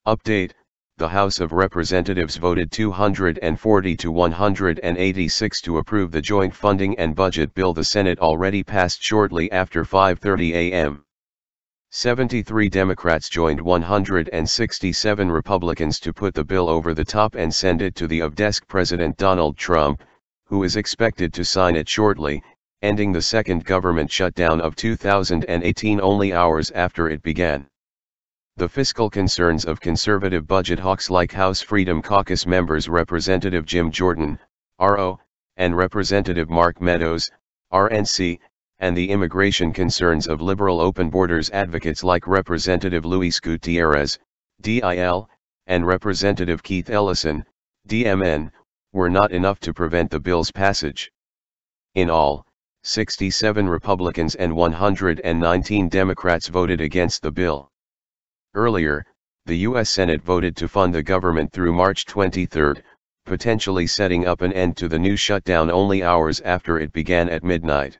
Update: the House of Representatives voted 240 to 186 to approve the joint funding and budget bill the Senate already passed shortly after 5:30 a.m. 73 Democrats joined 167 Republicans to put the bill over the top and send it to the of-desk President Donald Trump, who is expected to sign it shortly, ending the second government shutdown of 2018 only hours after it began. The fiscal concerns of conservative budget hawks like House Freedom Caucus members Representative Jim Jordan, RO, and Representative Mark Meadows, RNC, and the immigration concerns of liberal open borders advocates like Representative Luis Gutierrez, DIL, and Representative Keith Ellison, DMN, were not enough to prevent the bill's passage. In all, 67 Republicans and 119 Democrats voted against the bill. Earlier, the U.S. Senate voted to fund the government through March 23, potentially setting up an end to the new shutdown only hours after it began at midnight.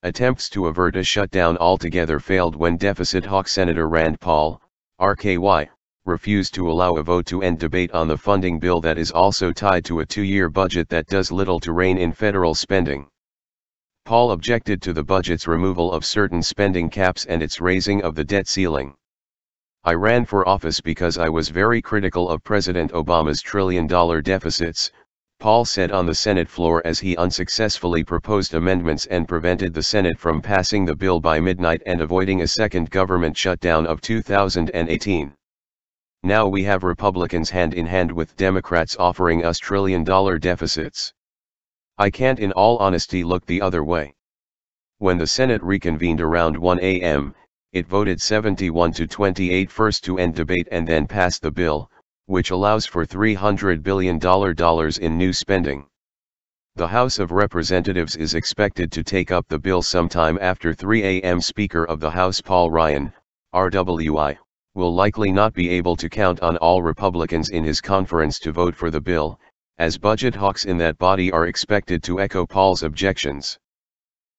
Attempts to avert a shutdown altogether failed when deficit hawk Senator Rand Paul, RKY, refused to allow a vote to end debate on the funding bill that is also tied to a two-year budget that does little to rein in federal spending. Paul objected to the budget's removal of certain spending caps and its raising of the debt ceiling. "I ran for office because I was very critical of President Obama's trillion-dollar deficits," Paul said on the Senate floor as he unsuccessfully proposed amendments and prevented the Senate from passing the bill by midnight and avoiding a second government shutdown of 2018. "Now we have Republicans hand in hand with Democrats offering us trillion-dollar deficits. I can't in all honesty look the other way." When the Senate reconvened around 1 a.m., it voted 71 to 28 first to end debate and then pass the bill, which allows for $300 billion in new spending. The House of Representatives is expected to take up the bill sometime after 3 a.m. Speaker of the House Paul Ryan, RWI, will likely not be able to count on all Republicans in his conference to vote for the bill, as budget hawks in that body are expected to echo Paul's objections.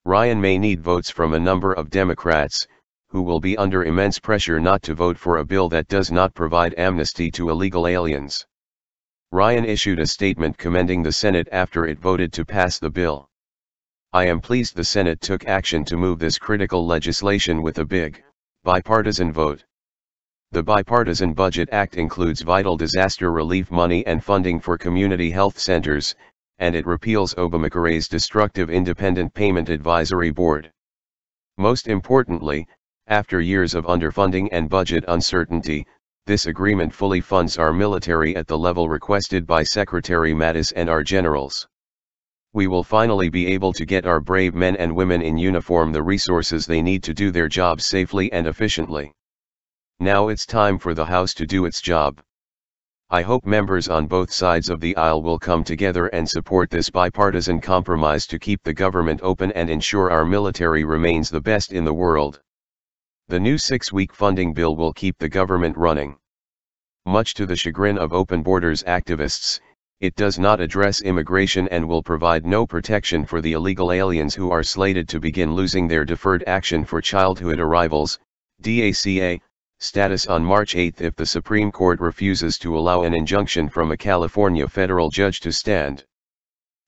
Ryan may need votes from a number of Democrats, who will be under immense pressure not to vote for a bill that does not provide amnesty to illegal aliens. Ryan issued a statement commending the Senate after it voted to pass the bill. "I am pleased the Senate took action to move this critical legislation with a big, bipartisan vote. The Bipartisan Budget Act includes vital disaster relief money and funding for community health centers, and it repeals Obamacare's destructive Independent Payment Advisory Board. Most importantly, after years of underfunding and budget uncertainty, this agreement fully funds our military at the level requested by Secretary Mattis and our generals. We will finally be able to get our brave men and women in uniform the resources they need to do their jobs safely and efficiently. Now it's time for the House to do its job. I hope members on both sides of the aisle will come together and support this bipartisan compromise to keep the government open and ensure our military remains the best in the world. The new 6-week funding bill will keep the government running. Much to the chagrin of open borders activists, it does not address immigration and will provide no protection for the illegal aliens who are slated to begin losing their deferred action for childhood arrivals, DACA, status on March 8 if the Supreme Court refuses to allow an injunction from a California federal judge to stand.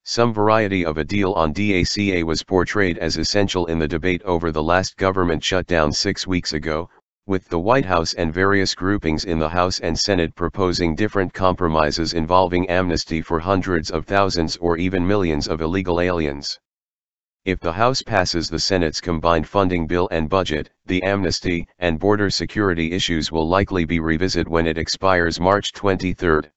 Some variety of a deal on DACA was portrayed as essential in the debate over the last government shutdown 6 weeks ago, with the White House and various groupings in the House and Senate proposing different compromises involving amnesty for hundreds of thousands or even millions of illegal aliens. If the House passes the Senate's combined funding bill and budget, the amnesty and border security issues will likely be revisited when it expires March 23.